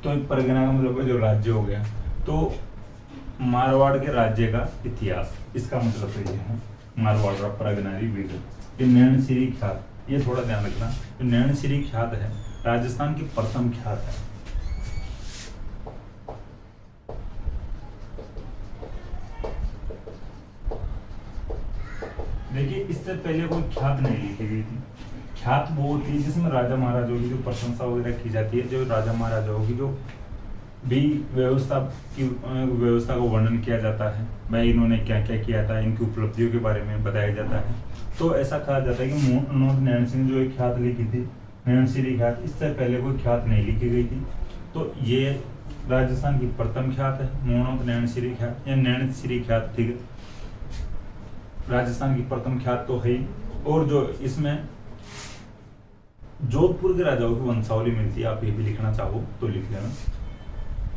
तो परगना का मतलब जो राज्य हो गया, तो मारवाड़ के राज्य का इतिहास, इसका मतलब तो ये है मारवाड़ परगनारी विगत। ये नैणसीरी ख्यात, ये थोड़ा ध्यान रखना, जो नैणसीरी ख्यात है राजस्थान की प्रथम ख्यात है। देखिए इससे पहले कोई ख्यात नहीं लिखी गई थी। ख्यात वो होती है जिसमें राजा महाराजाओं की जो प्रशंसा वगैरह की जाती है, जो राजा महाराजाओं की जो भी व्यवस्था का वर्णन किया जाता है, भाई इन्होंने क्या क्या किया था, इनकी उपलब्धियों के बारे में बताया जाता है। तो ऐसा कहा जाता है कि मोहनोद नैणसी ने जो एक ख्यात लिखी थी, नैणसीरी ख्यात, इससे पहले कोई ख्यात नहीं लिखी गई थी। तो ये राजस्थान की प्रथम ख्यात है, मोहनोद नैणसीरी ख्यात या नैणसीरी ख्यात, ठीक है, राजस्थान की प्रथम ख्यात तो है ही। और जो इसमें जोधपुर के राजाओं की वंशावली मिलती है, आप ये भी लिखना चाहो तो लिख लेना।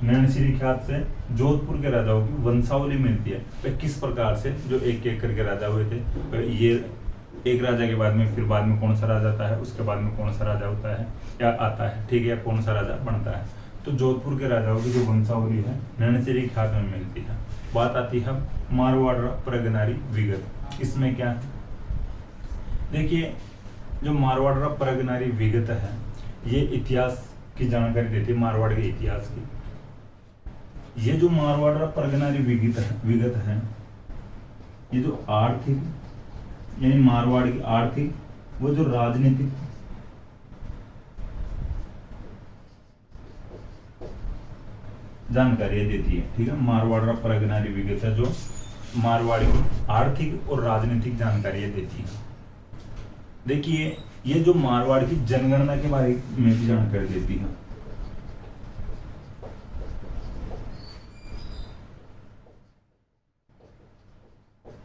नैणसीरी ख्यात से जोधपुर के राजाओं की वंशावली मिलती है, तो किस प्रकार से जो एक एक करके राजा हुए थे, तो ये एक राजा के बाद में फिर बाद में कौन सा राजा आता है, उसके बाद में कौन सा राजा होता है या आता है, ठीक है, या कौन सा राजा बनता है। तो जोधपुर के राजाओं की जो वंशावली है नैणसीरी ख्यात में मिलती है। बात आती है मारवाड़ प्रगनारी विगत, इसमें क्या है, देखिए जो मारवाड़ प्रगनारी विगत है, ये इतिहास की जानकारी देती है, मारवाड़ के इतिहास की। ये जो मारवाड़ प्रगनारी विगत है, ये जो आर्थिक यानी मारवाड़ की आर्थिक, वो जो राजनीतिक जानकारी देती है, ठीक है। मारवाड़ प्रगनारी विगत है जो मारवाड़ की आर्थिक और राजनीतिक जानकारी देती है। देखिए ये जो मारवाड़ की जनगणना के बारे में भी जानकारी देती है।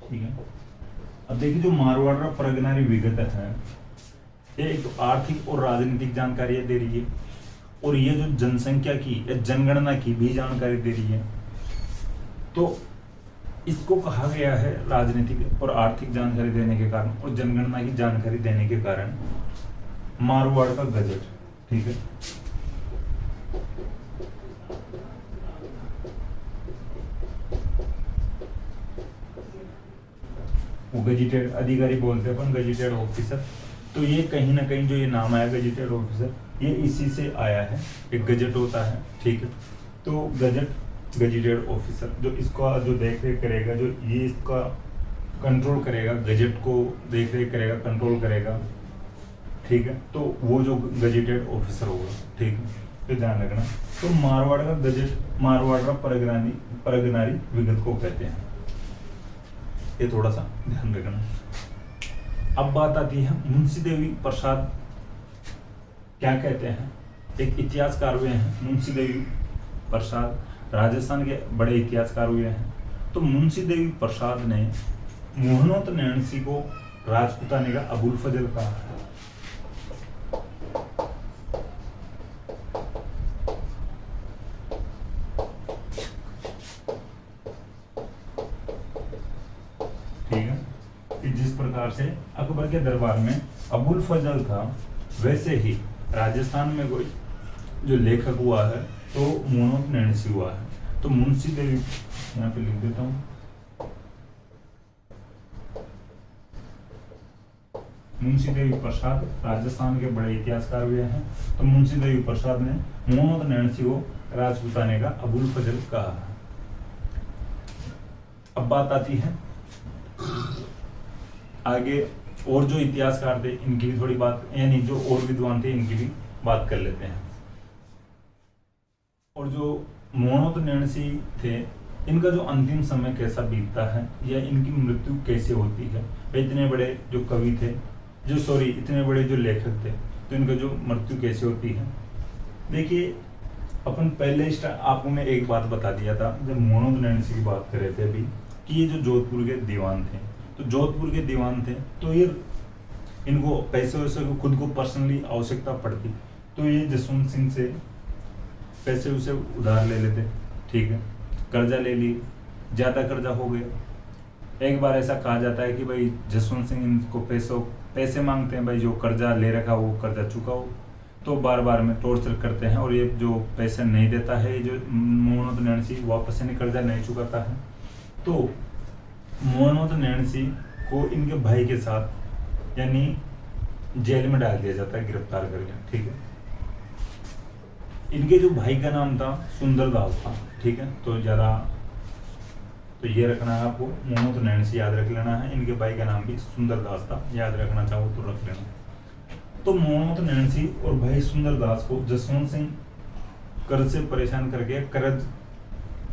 ठीक है, अब देखिए जो मारवाड़ प्रगनारी विगत है, ये एक तो आर्थिक और राजनीतिक जानकारी दे रही है, और ये जो जनसंख्या की या जनगणना की भी जानकारी दे रही है। तो इसको कहा गया है राजनीतिक और आर्थिक जानकारी देने के कारण और जनगणना की जानकारी देने के कारण मारवाड़ का गजट, ठीक है। वो गजेटेड अधिकारी बोलते हैं अपन, गजेटेड ऑफिसर। तो ये कहीं ना कहीं जो ये नाम आया गजेटेड ऑफिसर, ये इसी से आया है, एक गजट होता है, ठीक है। तो गजेटेड ऑफिसर जो इसका जो देख रेख करेगा, जो ये इसका कंट्रोल करेगा, गजट को देख रेख करेगा, कंट्रोल करेगा, ठीक है, तो वो जो गजेटेड ऑफिसर होगा, ठीक है, तो ध्यान रखना। तो मारवाड़ का गजट, मारवाड़ का प्रगनारी विगत को कहते हैं, ये थोड़ा सा ध्यान रखना। अब बात आती है मुंशी देवी प्रसाद क्या कहते हैं, एक इतिहासकार हुए हैं मुंशी देवी प्रसाद, राजस्थान के बड़े इतिहासकार हुए हैं। तो मुंशी देवी प्रसाद ने मोहनोद नैणसी को राजपुताने का अबुल फजल कहा है। ठीक है, कि जिस प्रकार से अकबर के दरबार में अबुल फजल था, वैसे ही राजस्थान में कोई जो लेखक हुआ है तो मोहनोद नैणसी हुआ है। तो मुंशी देवी, यहाँ पे लिख देता हूँ, मुंशी देवी प्रसाद राजस्थान के बड़े इतिहासकार हुए हैं। तो मुंशी देवी प्रसाद ने मोहनोद नैणसी को राजपुताने का अबुल फजल कहा है। अब बात आती है आगे, और जो इतिहासकार थे इनकी भी थोड़ी बात, यानी जो और विद्वान थे इनकी भी बात कर लेते हैं। और जो मोहनोद नैणसी थे, इनका जो अंतिम समय कैसा बीतता है या इनकी मृत्यु कैसे होती है, इतने बड़े जो कवि थे, इतने बड़े जो लेखक थे, तो इनका जो मृत्यु कैसे होती है। देखिए अपन पहले आपको मैं एक बात बता दिया था जब मोहनोद नैणसी की बात कर रहे थे अभी, कि ये जो जोधपुर के दीवान थे, तो जोधपुर के दीवान थे, तो ये इनको पैसे वैसे को खुद को पर्सनली आवश्यकता पड़ती, तो ये जसवंत सिंह से पैसे उसे उधार ले लेते, ठीक है, कर्जा ले ली, ज़्यादा कर्जा हो गया। एक बार ऐसा कहा जाता है कि भाई जसवंत सिंह इनको पैसे मांगते हैं, भाई जो कर्जा ले रखा वो कर्जा चुकाओ, तो बार बार में टॉर्चर करते हैं, और ये जो पैसे नहीं देता है, ये जो मोहनोद नैणसी वापस से कर्जा नहीं चुकाता है, तो मोहनोद नैणसी को इनके भाई के साथ यानी जेल में डाल दिया जाता है, गिरफ्तार करके, ठीक है। इनके जो भाई का नाम था सुंदरदास था, ठीक है, तो तो ये रखना है आपको, मोहनोद नैणसी याद रख लेना है, इनके भाई का नाम भी सुंदरदास था, याद रखना चाहो तो रख लेना। तो मोहनोद नैणसी और भाई सुंदरदास को जसवंत सिंह कर्ज से परेशान करके कर्ज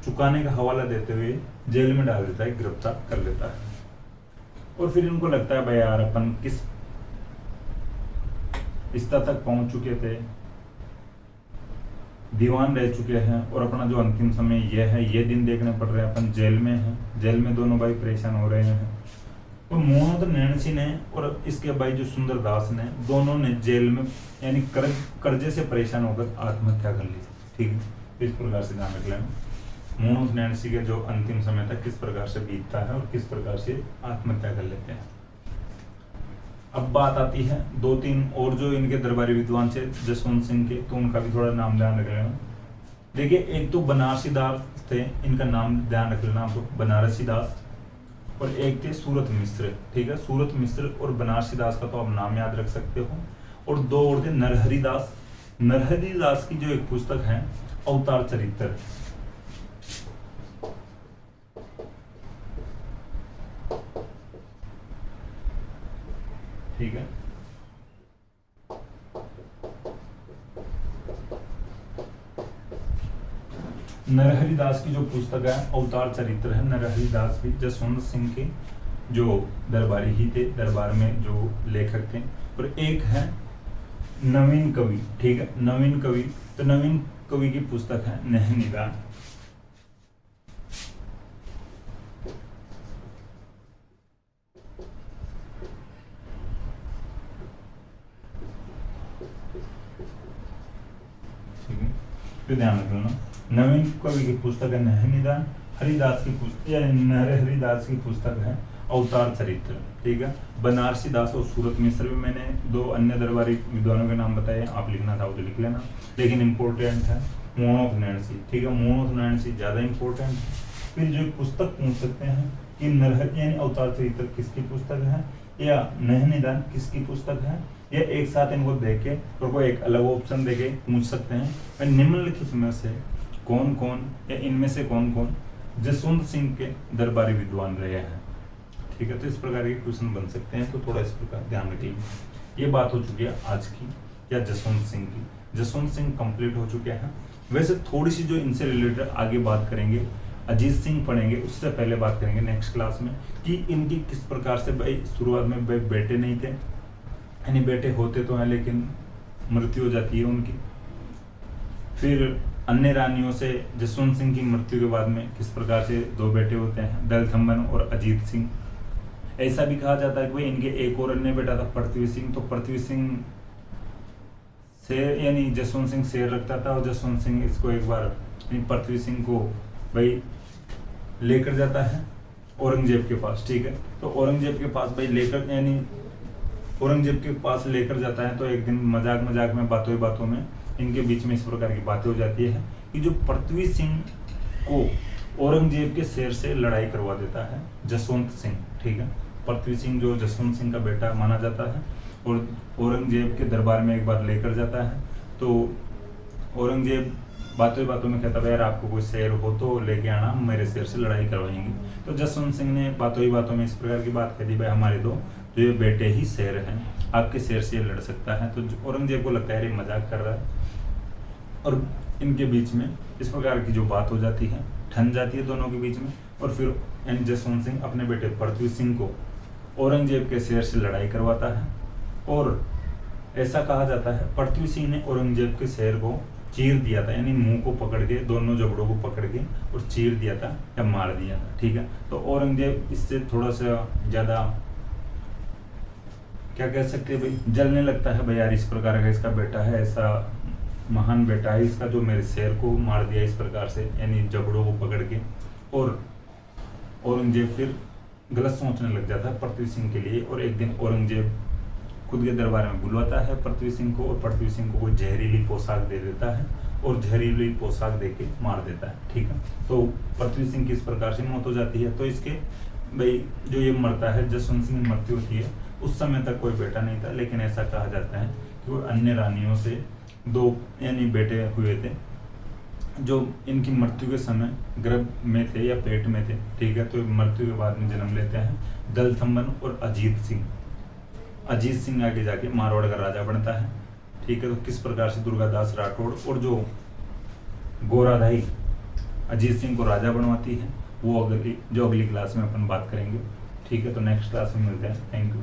चुकाने का हवाला देते हुए जेल में डाल देता है, गिरफ्तार कर लेता है। और फिर इनको लगता है भाई यार अपन किस स्तर तक पहुंच चुके थे, दीवान रह चुके हैं और अपना जो अंतिम समय यह है, ये दिन देखने पड़ रहे हैं, अपन जेल में हैं, जेल में दोनों भाई परेशान हो रहे हैं। तो मोहम्मद नैणसी ने और इसके भाई जो सुंदर दास ने, दोनों ने जेल में यानी कर्जे से परेशान होकर आत्महत्या कर ली। ठीक है, इस प्रकार से ध्यान रख लेना मोहम्मद नैणसी के जो अंतिम समय तक किस प्रकार से बीतता है और किस प्रकार से आत्महत्या कर लेते हैं। अब बात आती है 2-3 और जो इनके दरबारी विद्वान थे जसवंत सिंह के, तो उनका भी थोड़ा नाम ध्यान रख लेना। देखिए, एक तो बनारसी दास थे, इनका नाम ध्यान रख लेना आपको, बनारसी दास, और एक थे सूरत मिश्र। ठीक है, सूरत मिश्र और बनारसी दास का तो आप नाम याद रख सकते हो। और 2 और थे नरहरि दास। नरहरि दास की जो एक पुस्तक है अवतार चरित्र, ठीक है, नरहरि दास की जो पुस्तक है अवतार चरित्र है। नरहरि दास भी जसवंत सिंह के जो दरबारी ही थे, दरबार में जो लेखक थे। और एक है नवीन कवि। ठीक है, नवीन कवि, तो नवीन कवि की पुस्तक है नहनिदान। तो ध्यान रखना, नवीन कवि की पुस्तक है नहनिदान, हरिदास की पुस्तक या हरिदास की पुस्तक है अवतार चरित्र। ठीक है, बनारसी दास और सूरत मिश्र भी मैंने 2 अन्य दरबारी विद्वानों के नाम बताए, आप लिखना था तो लिख लेना, लेकिन इम्पोर्टेंट है मोहम्मद नैणसी। ठीक है, मोहम्मद नैणसी ज्यादा इम्पोर्टेंट है। फिर जो पुस्तक पूछ सकते हैं कि नरहरि यानी अवतार चरित्र किसकी पुस्तक है या नहनिदान किसकी पुस्तक है, या एक साथ इनको देके और कोई एक अलग ऑप्शन देके पूछ सकते हैं निम्नलिखित में से कौन कौन या इनमें से कौन कौन जसवंत सिंह के दरबारी विद्वान रहे हैं। ठीक है, तो इस प्रकार के क्वेश्चन बन सकते हैं, तो थोड़ा इस प्रकार ध्यान रखिए। ये बात हो चुकी है आज की या जसवंत सिंह की। जसवंत सिंह कंप्लीट हो चुके हैं। वैसे थोड़ी सी जो इनसे रिलेटेड आगे बात करेंगे, अजीत सिंह पढ़ेंगे, उससे पहले बात करेंगे नेक्स्ट क्लास में कि इनकी किस प्रकार से भाई शुरुआत में भाई बेटे नहीं थे, यानी बेटे होते तो हैं लेकिन मृत्यु हो जाती है उनकी। फिर अन्य रानियों से जसवंत सिंह की मृत्यु के बाद में किस प्रकार से 2 बेटे होते हैं, दलथम्बन और अजीत सिंह। ऐसा भी कहा जाता है कि भाई इनके एक और अन्य बेटा था पृथ्वी सिंह, तो पृथ्वी सिंह शेर यानी जसवंत सिंह शेर रखता था और जसवंत सिंह इसको एक बार पृथ्वी सिंह को भाई लेकर जाता है औरंगजेब के पास। ठीक है, तो औरंगजेब के पास भाई लेकर यानी औरंगजेब के पास लेकर जाता है, तो एक दिन मजाक मजाक में बातों में इनके बीच में इस प्रकार की बातें हो जाती है कि जो पृथ्वी सिंह को औरंगजेब के शेर से लड़ाई करवा देता है जसवंत सिंह। ठीक है, पृथ्वी सिंह जो जसवंत सिंह का बेटा माना जाता है और औरंगजेब के दरबार में एक बार लेकर जाता है, तो औरंगजेब बातों में कहता है यार आपको कोई शेर हो तो लेके आना, मेरे शेर से लड़ाई करवाएंगे। तो जसवंत सिंह ने बातों में इस प्रकार की बात कह दी, भाई हमारे जो ये बेटे ही शेर हैं, आपके शेर से ये लड़ सकता है। तो औरंगजेब को लगता है ये मजाक कर रहा है और इनके बीच में इस प्रकार की जो बात हो जाती है, ठन जाती है दोनों के बीच में। और फिर जसवंत सिंह अपने बेटे पृथ्वी सिंह को औरंगजेब के शेर से लड़ाई करवाता है और ऐसा कहा जाता है पृथ्वी सिंह ने औरंगजेब के शेर को चीर दिया था, यानी मुंह को पकड़ के, दोनों जबड़ों को पकड़ के और चीर दिया था या मार दिया था। ठीक है, तो औरंगजेब इससे थोड़ा सा ज्यादा क्या कह सकते हैं भाई, जलने लगता है भाई यार इस प्रकार का इसका बेटा है, ऐसा महान बेटा है इसका जो मेरे शेर को मार दिया इस प्रकार से, यानी जबड़ों को पकड़ के। और औरंगजेब फिर गलत सोचने लग जाता है पृथ्वी सिंह के लिए, और एक दिन औरंगजेब खुद के दरबार में बुलवाता है पृथ्वी सिंह को और पृथ्वी सिंह को कोई जहरीली पोशाक दे देता है और जहरीली पोशाक देके मार देता है। ठीक है, तो पृथ्वी सिंह की इस प्रकार से मौत हो जाती है। तो इसके भाई जो ये मरता है, जसवंत सिंह की मृत्यु होती है, उस समय तक कोई बेटा नहीं था, लेकिन ऐसा कहा जाता है कि वो अन्य रानियों से 2 यानी बेटे हुए थे जो इनकी मृत्यु के समय गर्भ में थे या पेट में थे। ठीक है, तो मृत्यु के बाद में जन्म लेते हैं दलथम्बन और अजीत सिंह। अजीत सिंह आगे जाके मारवाड़ का राजा बनता है। ठीक है, तो किस प्रकार से दुर्गादास राठौड़ और जो गोराधाई अजीत सिंह को राजा बनवाती है, वो अगली क्लास में अपन बात करेंगे। ठीक है, तो नेक्स्ट क्लास में मिलते हैं। Thank you.